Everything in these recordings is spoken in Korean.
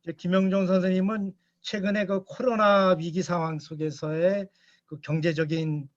이제 김영종 선생님은 최근에 그 코로나 위기 상황 속에서의 그 경제적인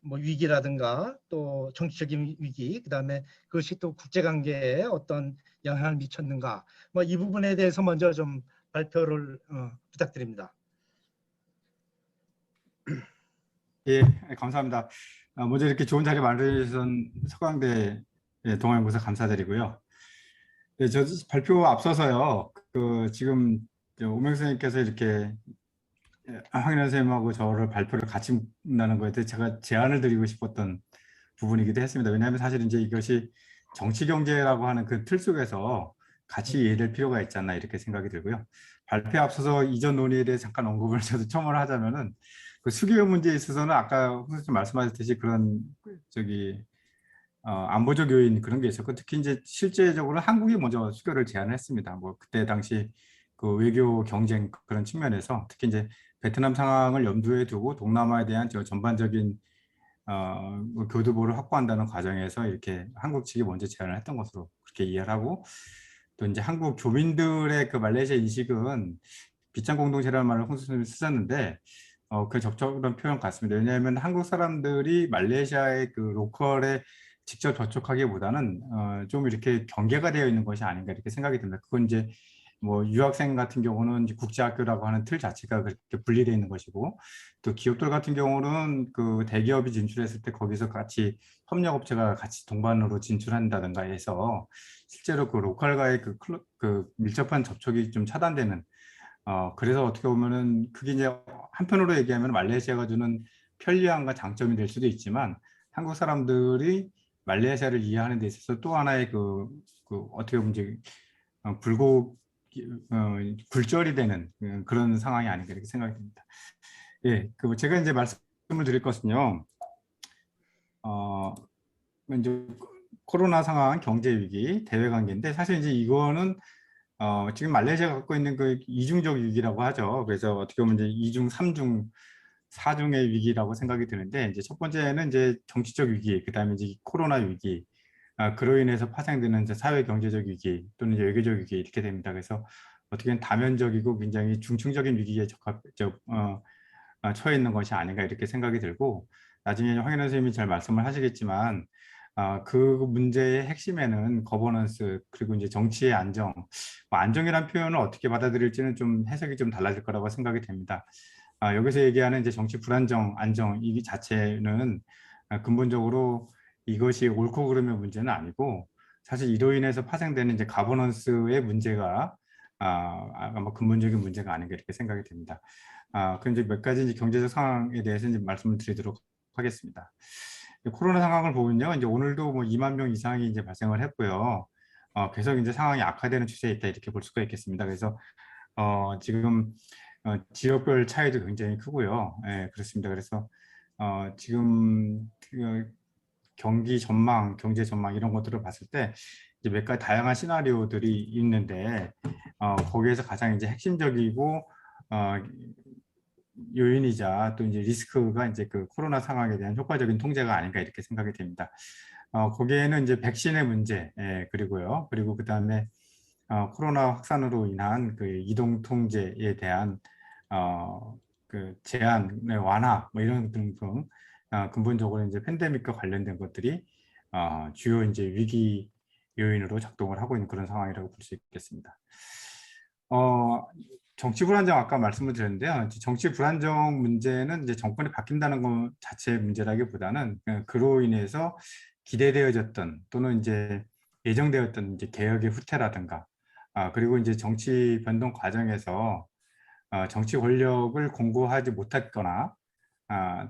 뭐 위기라든가 또 정치적인 위기, 그다음에 그것이 또 국제 관계에 어떤 영향을 미쳤는가, 뭐 이 부분에 대해서 먼저 좀 발표를 부탁드립니다. 예, 감사합니다. 먼저 이렇게 좋은 자리 마련해주신 서강대 동아연구소 감사드리고요. 예, 저 발표 앞서서요. 지금 오명 선생님께서 이렇게 황인환 선생님하고 저를 발표를 같이 한다는 거에 대해 제가 제안을 드리고 싶었던 부분이기도 했습니다. 왜냐하면 사실 이제 이것이 정치 경제라고 하는 그 틀 속에서 같이 이해될 필요가 있지 않나 이렇게 생각이 들고요. 발표에 앞서서 이전 논의에 대해 잠깐 언급을 저도 첨언을 하자면은 그 수기회 문제에 있어서는 아까 선생님 말씀하셨듯이 그런 안보적 요인 그런 게 있었고, 특히 이제 실제적으로 한국이 먼저 수교를 제안을 했습니다. 뭐 그때 당시 그 외교 경쟁 그런 측면에서 특히 이제 베트남 상황을 염두에 두고 동남아에 대한 저 전반적인 뭐 교두보를 확보한다는 과정에서 이렇게 한국 측이 먼저 제안을 했던 것으로 그렇게 이해를 하고, 또 이제 한국 교민들의 그 말레이시아 인식은 빗장 공동체라는 말을 홍 선생님이 쓰셨는데 그 적절한 표현 같습니다. 왜냐하면 한국 사람들이 말레이시아의 그 로컬에 직접 접촉하기보다는 좀 이렇게 경계가 되어 있는 것이 아닌가 이렇게 생각이 듭니다. 그건 이제 뭐 유학생 같은 경우는 이제 국제학교라고 하는 틀 자체가 그렇게 분리되어 있는 것이고, 또 기업들 같은 경우는 그 대기업이 진출했을 때 거기서 같이 협력업체가 같이 동반으로 진출한다든가 해서 실제로 그 로컬과의 그 밀접한 접촉이 좀 차단되는, 그래서 어떻게 보면은 그게 이제 한편으로 얘기하면 말레이시아가 주는 편리함과 장점이 될 수도 있지만, 한국 사람들이 말레이시아를 이해하는 데 있어서 또 하나의 어떻게 보면 이제 불고 굴절이 되는 그런 상황이 아닌가 이렇게 생각이 듭니다. 예, 그 제가 이제 말씀을 드릴 것은요. 어, 이제 코로나 상황, 경제 위기, 대외 관계인데, 사실 이제 이거는 지금 말레이시아가 갖고 있는 그 이중적 위기라고 하죠. 그래서 어떻게 보면 이제 이중, 삼중, 사중의 위기라고 생각이 드는데, 이제 첫 번째는 이제 정치적 위기, 그다음에 이제 코로나 위기, 그로 인해서 파생되는 이제 사회 경제적 위기 또는 이제 외교적 위기 이렇게 됩니다. 그래서 어떻게 보면 다면적이고 굉장히 중층적인 위기에 처해 있는 것이 아닌가 이렇게 생각이 들고, 나중에 황현우 선생님이 잘 말씀을 하시겠지만 그 문제의 핵심에는 거버넌스 그리고 이제 정치의 안정, 뭐 안정이란 표현을 어떻게 받아들일지는 좀 해석이 좀 달라질 거라고 생각이 됩니다. 여기서 얘기하는 이제 정치 불안정, 안정 이 자체는 근본적으로 이것이 옳고 그름의 문제는 아니고, 사실 이로 인해서 파생되는 이제 가버넌스의 문제가 아마 근본적인 문제가 아닌가 이렇게 생각이 됩니다. 그럼 이제 몇 가지 이제 경제적 상황에 대해서 이제 말씀을 드리도록 하겠습니다. 코로나 상황을 보면요, 이제 오늘도 뭐 2만 명 이상이 이제 발생을 했고요. 계속 이제 상황이 악화되는 추세에 있다 이렇게 볼 수가 있겠습니다. 그래서 지금 지역별 차이도 굉장히 크고요. 예, 그렇습니다. 그래서 지금 경기 전망, 경제 전망 이런 것들을 봤을 때 이제 몇 가지 다양한 시나리오들이 있는데 거기에서 가장 이제 핵심적이고 어, 요인이자 또 이제 리스크가 이제 그 코로나 상황에 대한 효과적인 통제가 아닌가 이렇게 생각이 됩니다. 거기에는 이제 백신의 문제, 그리고요. 그리고 그다음에 코로나 확산으로 인한 그 이동 통제에 대한 그 제한의 완화 뭐 이런 등등 근본적으로 이제 팬데믹과 관련된 것들이 주요 이제 위기 요인으로 작동을 하고 있는 그런 상황이라고 볼 수 있겠습니다. 정치 불안정 아까 말씀을 드렸는데요. 정치 불안정 문제는 이제 정권이 바뀐다는 것 자체의 문제라기보다는 그로 인해서 기대되어졌던 또는 이제 예정되었던 이제 개혁의 후퇴라든가 그리고 이제 정치 변동 과정에서 정치 권력을 공고하지 못했거나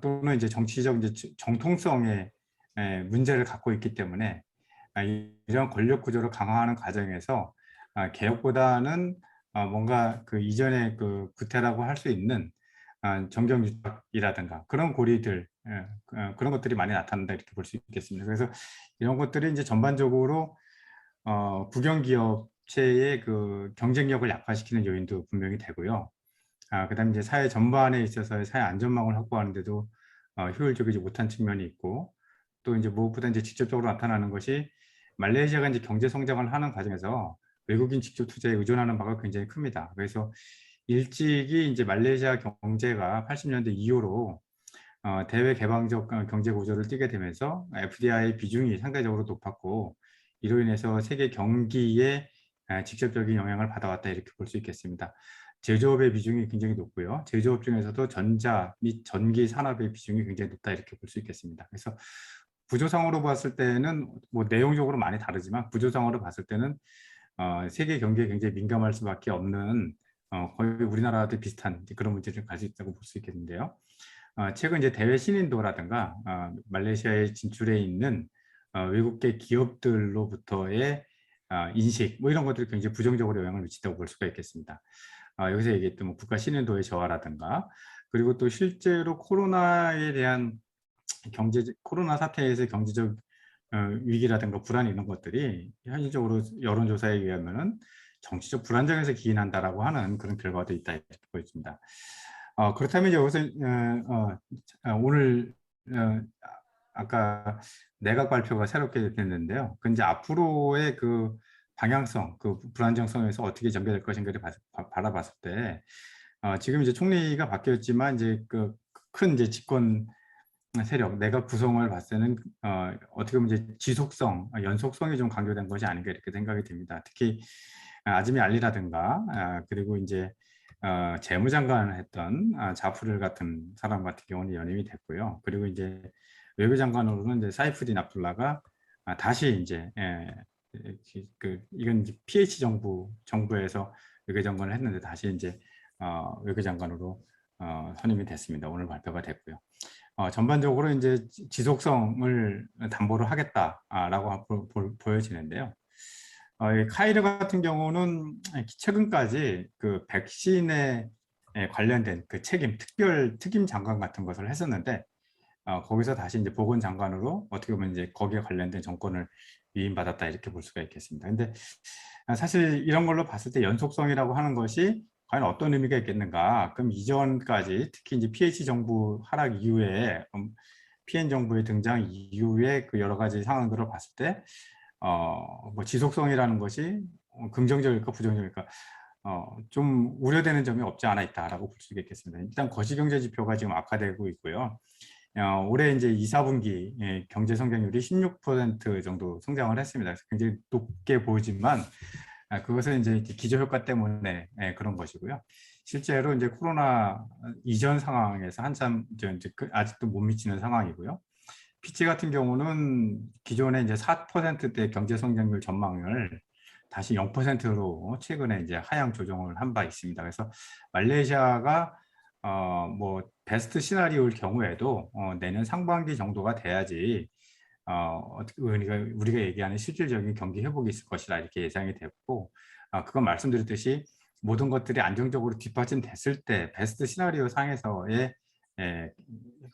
또는 이제 정치적 이제 정통성의 문제를 갖고 있기 때문에 이런 권력 구조를 강화하는 과정에서 개혁보다는 뭔가 그 이전의 그 구태라고 할 수 있는 정경 유착이라든가 그런 고리들 그런 것들이 많이 나타난다 이렇게 볼 수 있겠습니다. 그래서 이런 것들이 이제 전반적으로 국영기업체의 그 경쟁력을 약화시키는 요인도 분명히 되고요. 그다음에 이제 사회 전반에 있어서의 사회 안전망을 확보하는데도 효율적이지 못한 측면이 있고, 또 이제 무엇보다 이제 직접적으로 나타나는 것이 말레이시아가 이제 경제 성장을 하는 과정에서 외국인 직접 투자에 의존하는 바가 굉장히 큽니다. 그래서 일찍이 이제 말레이시아 경제가 80년대 이후로 대외 개방적 경제 구조를 띠게 되면서 FDI 비중이 상대적으로 높았고, 이로 인해서 세계 경기에 직접적인 영향을 받아왔다 이렇게 볼 수 있겠습니다. 제조업의 비중이 굉장히 높고요. 제조업 중에서도 전자 및 전기 산업의 비중이 굉장히 높다 이렇게 볼 수 있겠습니다. 그래서 구조상으로 봤을 때는 뭐 내용적으로 많이 다르지만 구조상으로 봤을 때는 세계 경기에 굉장히 민감할 수밖에 없는 거의 우리나라도 비슷한 그런 문제를 가지고 있다고 볼 수 있겠는데요. 최근 이제 대외 신인도라든가 말레이시아에 진출해 있는 외국계 기업들로부터의 인식 뭐 이런 것들이 굉장히 부정적으로 영향을 미친다고 볼 수가 있겠습니다. 여기서 얘기했던 뭐 국가 신인도의 저하라든가, 그리고 또 실제로 코로나에 대한 코로나 사태에서 경제적 위기라든가 불안 이런 것들이 현실적으로 여론조사에 의하면은 정치적 불안정에서 기인한다라고 하는 그런 결과도 있다 이렇게 보여집니다. 그렇다면 여기서 오늘 아까 내각 발표가 새롭게 됐는데요. 그 이제 앞으로의 그 방향성, 그 불안정성에서 어떻게 전개될 것인가를 바라봤을 때, 지금 이제 총리가 바뀌었지만 이제 그 큰 이제 집권 세력, 내각 구성을 봤을 때는 어떻게 보면 이제 지속성, 연속성이 좀 강조된 것이 아닌가 이렇게 생각이 듭니다. 특히 아즈미 알리라든가 그리고 이제 재무장관을 했던 자프를 같은 사람 같은 경우는 연임이 됐고요. 그리고 이제 외교장관으로는 이제 사이프딘 압둘라가 다시 이제 이건 이제 PH 정부에서 외교장관을 했는데 다시 이제 외교장관으로 선임이 됐습니다. 오늘 발표가 됐고요. 전반적으로 이제 지속성을 담보로 하겠다라고 보여지는데요. 이 카이르 같은 경우는 최근까지 그 백신에 관련된 그 특임 장관 같은 것을 했었는데, 거기서 다시 이제 보건장관으로 어떻게 보면 이제 거기에 관련된 정권을 위임받았다 이렇게 볼 수가 있겠습니다. 근데 사실 이런 걸로 봤을 때 연속성이라고 하는 것이 과연 어떤 의미가 있겠는가? 그럼 이전까지 특히 이제 PH 정부 하락 이후에 PN 정부의 등장 이후에 그 여러 가지 상황들을 봤을 때 뭐 지속성이라는 것이 긍정적일까 부정적일까 좀 우려되는 점이 없지 않아 있다라고 볼 수 있겠습니다. 일단 거시경제 지표가 지금 악화되고 있고요. 올해 이제 2, 4분기 경제 성장률이 16% 정도 성장을 했습니다. 그래서 굉장히 높게 보이지만 그것은 이제 기저효과 때문에 그런 것이고요. 실제로 이제 코로나 이전 상황에서 한참 이제 아직도 못 미치는 상황이고요. 피치 같은 경우는 기존에 이제 4%대 경제 성장률 전망을 다시 0%로 최근에 이제 하향 조정을 한 바 있습니다. 그래서 말레이시아가 뭐 베스트 시나리오일 경우에도 내년 상반기 정도가 돼야지 우리가 얘기하는 실질적인 경기 회복이 있을 것이다 이렇게 예상이 됐고, 그건 말씀드렸듯이 모든 것들이 안정적으로 뒷받침됐을 때 베스트 시나리오 상에서의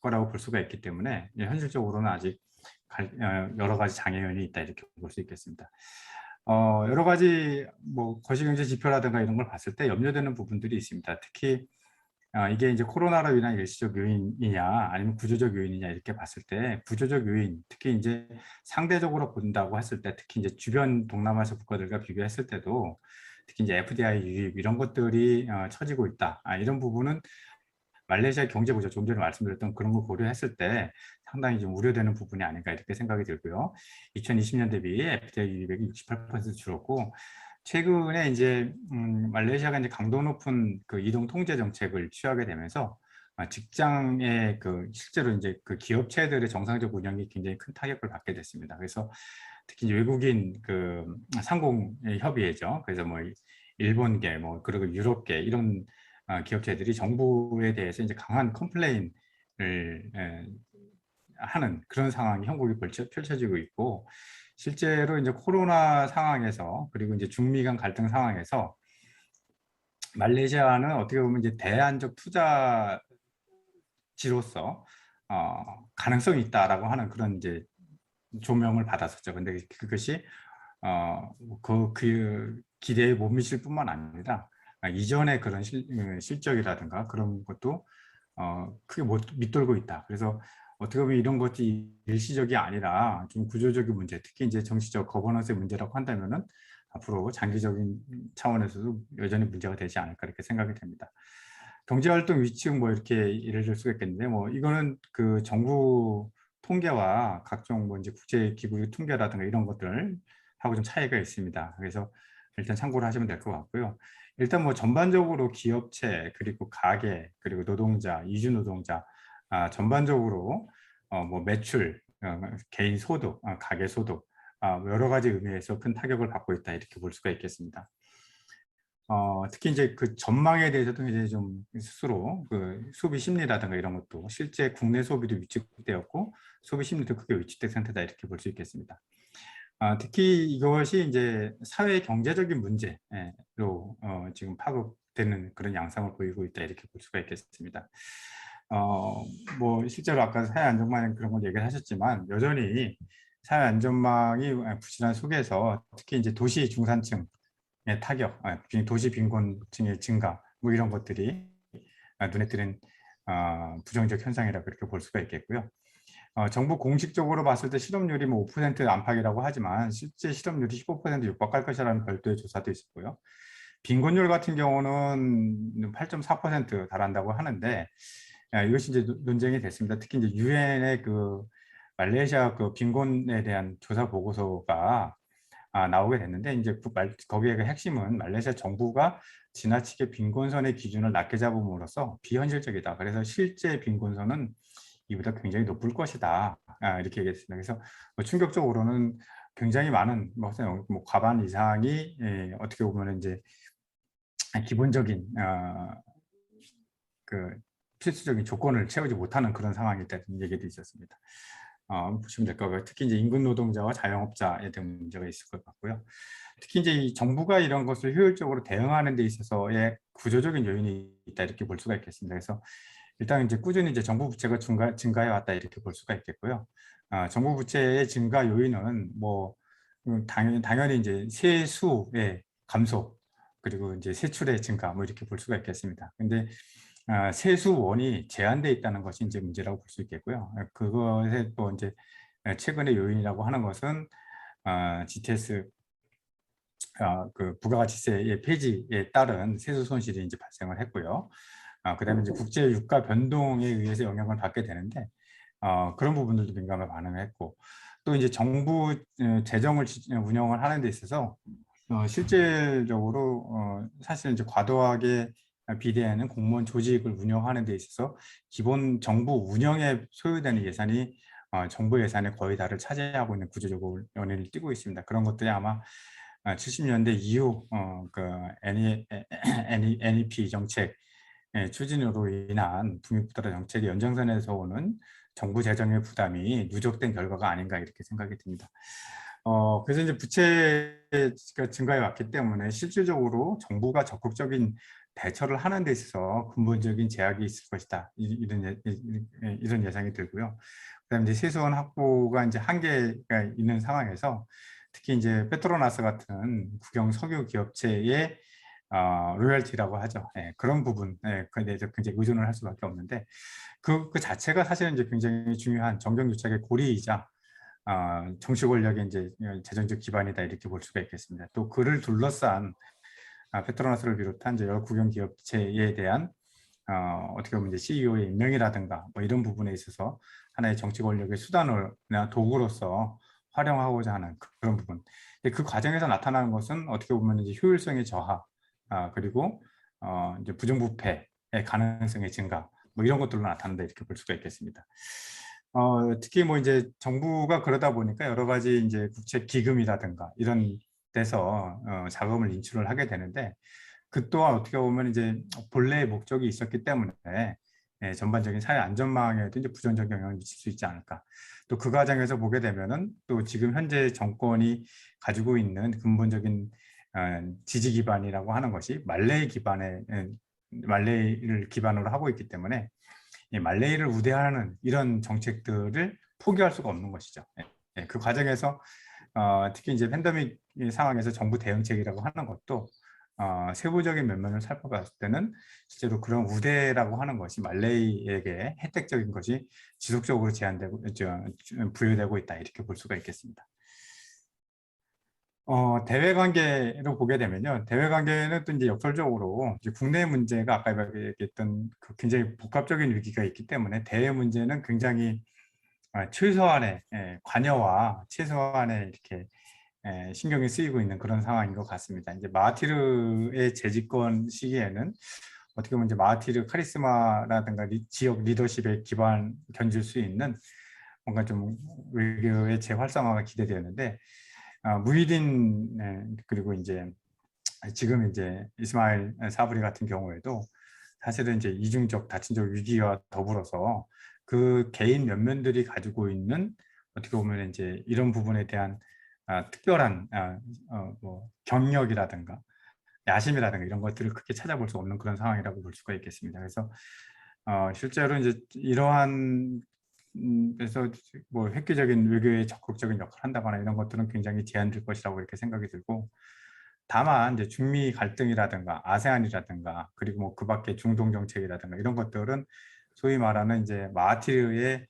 거라고 볼 수가 있기 때문에 현실적으로는 아직 여러 가지 장애연이 있다 이렇게 볼 수 있겠습니다. 여러 가지 뭐 거시경제 지표라든가 이런 걸 봤을 때 염려되는 부분들이 있습니다. 특히 이게 이제 코로나로 인한 일시적 요인이냐 아니면 구조적 요인이냐 이렇게 봤을 때 구조적 요인, 특히 이제 상대적으로 본다고 했을 때, 특히 이제 주변 동남아시아 국가들과 비교했을 때도 특히 이제 FDI 유입 이런 것들이 처지고 있다. 이런 부분은 말레이시아 경제 구조, 좀 전에 말씀드렸던 그런 걸 고려했을 때 상당히 좀 우려되는 부분이 아닌가 이렇게 생각이 들고요. 2020년 대비 FDI 유입액이 68% 줄었고, 최근에 이제 말레이시아가 이제 강도 높은 그 이동 통제 정책을 취하게 되면서 직장의 그 실제로 이제 그 기업체들의 정상적 운영이 굉장히 큰 타격을 받게 됐습니다. 그래서 특히 이제 외국인 그 상공 협의회죠. 그래서 뭐 일본계, 뭐 그리고 유럽계 이런 기업체들이 정부에 대해서 이제 강한 컴플레인을 하는 그런 상황이 형국이 펼쳐지고 있고, 실제로 이제 코로나 상황에서 그리고 이제 중미 간 갈등 상황에서 말레이시아는 어떻게 보면 이제 대안적 투자지로서 가능성이 있다라고 하는 그런 이제 조명을 받았었죠. 근데 그것이 그 기대에 못 미칠 뿐만 아니라 이전의 그런 실적이라든가 그런 것도 크게 못 밑돌고 있다. 그래서 어떻게 보면 이런 것이 일시적이 아니라 좀 구조적인 문제, 특히 이제 정치적 거버넌스의 문제라고 한다면은 앞으로 장기적인 차원에서도 여전히 문제가 되지 않을까 이렇게 생각이 됩니다. 경제활동 위축 뭐 이렇게 예를 들 수가 있겠는데 뭐 이거는 그 정부 통계와 각종 뭐 이제 국제기구 통계라든가 이런 것들 하고 좀 차이가 있습니다. 그래서 일단 참고를 하시면 될 것 같고요. 일단 뭐 전반적으로 기업체 그리고 가계 그리고 노동자 이주 노동자 전반적으로 뭐 매출 개인 소득 가계 소득 뭐 여러 가지 의미에서 큰 타격을 받고 있다 이렇게 볼 수가 있겠습니다. 특히 이제 그 전망에 대해서도 이제 좀 스스로 그 소비 심리라든가 이런 것도 실제 국내 소비도 위축되었고 소비 심리도 크게 위축된 상태다 이렇게 볼 수 있겠습니다. 특히 이것이 이제 사회 경제적인 문제로 지금 파급되는 그런 양상을 보이고 있다 이렇게 볼 수가 있겠습니다. 뭐 실제로 아까 사회 안전망 그런 걸 얘기를 하셨지만 여전히 사회 안전망이 부실한 속에서 특히 이제 도시 중산층 타격, 도시 빈곤층의 증가, 뭐 이런 것들이 눈에 띄는 부정적 현상이라 그렇게 볼 수가 있겠고요. 정부 공식적으로 봤을 때 실업률이 뭐 5% 안팎이라고 하지만 실제 실업률이 15% 육박할 것이라는 별도의 조사도 있었고요. 빈곤율 같은 경우는 8.4% 달한다고 하는데 이것이 이제 논쟁이 됐습니다. 특히 이제 유엔의 그 말레이시아 그 빈곤에 대한 조사 보고서가 나오게 됐는데 이제 거기에 그 핵심은 말레이시아 정부가 지나치게 빈곤선의 기준을 낮게 잡음으로써 비현실적이다. 그래서 실제 빈곤선은 이보다 굉장히 높을 것이다. 이렇게 얘기했습니다. 그래서 뭐 충격적으로는 굉장히 많은 뭐 과반 이상이 어떻게 보면 이제 기본적인 그 필수적인 조건을 채우지 못하는 그런 상황이 있다는 얘기도 있었습니다. 보시면 될 거고요. 특히 이제 인근 노동자와 자영업자에 대한 문제가 있을 것 같고요. 특히 이제 이 정부가 이런 것을 효율적으로 대응하는 데 있어서의 구조적인 요인이 있다 이렇게 볼 수가 있겠습니다. 그래서 일단 이제 꾸준히 이제 정부 부채가 증가해 왔다 이렇게 볼 수가 있겠고요. 정부 부채의 증가 요인은 뭐 당연히 이제 세수의 감소 그리고 이제 세출의 증가 뭐 이렇게 볼 수가 있겠습니다. 근데 세수원이 제한돼 있다는 것이 이제 문제라고 볼 수 있겠고요. 그것에 또 이제 최근의 요인이라고 하는 것은 GTS 그 부가가치세의 폐지에 따른 세수 손실이 이제 발생을 했고요. 그다음에 이제 국제 유가 변동에 의해서 영향을 받게 되는데 그런 부분들도 민감하게 반응을 했고 또 이제 정부 재정을 운영을 하는 데 있어서 실질적으로 사실 이제 과도하게 비대하는 공무원 조직을 운영하는 데 있어서 기본 정부 운영에 소요되는 예산이 정부 예산의 거의 다를 차지하고 있는 구조적으로 연의를 띠고 있습니다. 그런 것들이 아마 70년대 이후 그 NEP 정책 추진으로 인한 북미부따라 정책의 연장선에서 오는 정부 재정의 부담이 누적된 결과가 아닌가 이렇게 생각이 듭니다. 그래서 이제 부채가 증가해 왔기 때문에 실질적으로 정부가 적극적인 대처를 하는 데 있어서 근본적인 제약이 있을 것이다. 이런 예상이 들고요. 그다음에 이제 세수원 확보가 이제 한계가 있는 상황에서 특히 이제 페트로나스 같은 국영 석유 기업체의 로열티라고 하죠. 그런 부분에 대해서 굉장히 의존을 할 수밖에 없는데 그 자체가 사실은 이제 굉장히 중요한 정경유착의 고리이자 정치 권력의 이제 재정적 기반이다 이렇게 볼 수가 있겠습니다. 또 그를 둘러싼 페트로나스를 비롯한 이제 여러 국영 기업체에 대한 어떻게 보면 이제 CEO의 임명이라든가 뭐 이런 부분에 있어서 하나의 정치 권력의 수단이나 도구로서 활용하고자 하는 그런 부분. 그 과정에서 나타나는 것은 어떻게 보면 이제 효율성의 저하, 그리고 이제 부정부패의 가능성의 증가, 뭐 이런 것들로 나타난다 이렇게 볼 수가 있겠습니다. 특히 뭐 이제 정부가 그러다 보니까 여러 가지 이제 국책 기금이라든가 이런 데서 자금을 인출을 하게 되는데 그 또한 어떻게 보면 이제 본래의 목적이 있었기 때문에 전반적인 사회 안전망에도 이제 부정적 영향을 미칠 수 있지 않을까. 또 그 과정에서 보게 되면은 또 지금 현재 정권이 가지고 있는 근본적인 지지 기반이라고 하는 것이 말레이를 기반으로 하고 있기 때문에 이 말레이를 우대하는 이런 정책들을 포기할 수가 없는 것이죠. 그 과정에서 특히 이제 팬데믹 상황에서 정부 대응책이라고 하는 것도 세부적인 면면을 살펴봤을 때는 실제로 그런 우대라고 하는 것이 말레이에게 혜택적인 것이 지속적으로 부여되고 있다 이렇게 볼 수가 있겠습니다. 대외 관계로 보게 되면요. 대외 관계는 또 이제 역설적으로 이제 국내 문제가 아까 얘기했던 그 굉장히 복합적인 위기가 있기 때문에 대외 문제는 굉장히 최소한의 관여와 최소한의 이렇게 신경이 쓰이고 있는 그런 상황인 것 같습니다. 이제 마하티르의 재집권 시기에는 어떻게 보면 이제 마하티르 카리스마라든가 지역 리더십에 견줄 수 있는 뭔가 좀 외교의 재활성화가 기대되었는데 무히딘 그리고 이제 지금 이제 이스마일 사브리 같은 경우에도 사실은 이제 이중적 다층적 위기와 더불어서 그 개인 면면들이 가지고 있는 어떻게 보면 이제 이런 부분에 대한 특별한 뭐 경력이라든가 야심이라든가 이런 것들을 크게 찾아볼 수 없는 그런 상황이라고 볼 수가 있겠습니다. 그래서 실제로 이제 이러한 그래서 뭐 획기적인 외교에 적극적인 역할을 한다거나 이런 것들은 굉장히 제한될 것이라고 이렇게 생각이 들고 다만 이제 중미 갈등이라든가 아세안이라든가 그리고 뭐 그 밖에 중동 정책이라든가 이런 것들은 소위 말하는 이제 마하티르의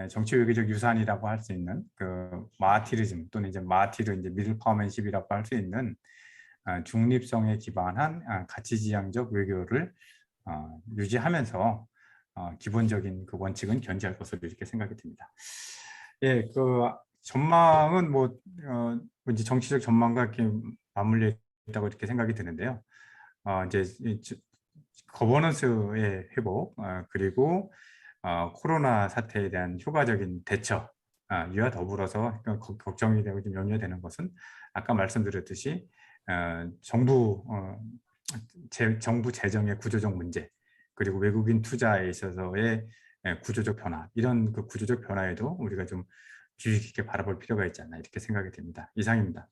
정치 외교적 유산이라고 할 수 있는 그 마하티리즘 또는 이제 마하티르 이제 미들 파워맨십이라고 할 수 있는 중립성에 기반한 가치지향적 외교를 유지하면서 기본적인 그 원칙은 견지할 것으로 이렇게 생각이 듭니다. 예, 그 전망은 뭐 이제 정치적 전망과 이렇게 맞물려 있다고 이렇게 생각이 드는데요. 이제 거버넌스의 회복 그리고 코로나 사태에 대한 효과적인 대처 이와 더불어서 걱정이 되고 좀 염려되는 것은 아까 말씀드렸듯이 정부 재정의 구조적 문제 그리고 외국인 투자에 있어서의 구조적 변화 이런 그 구조적 변화에도 우리가 좀 주의 깊게 바라볼 필요가 있지 않나 이렇게 생각이 됩니다. 이상입니다.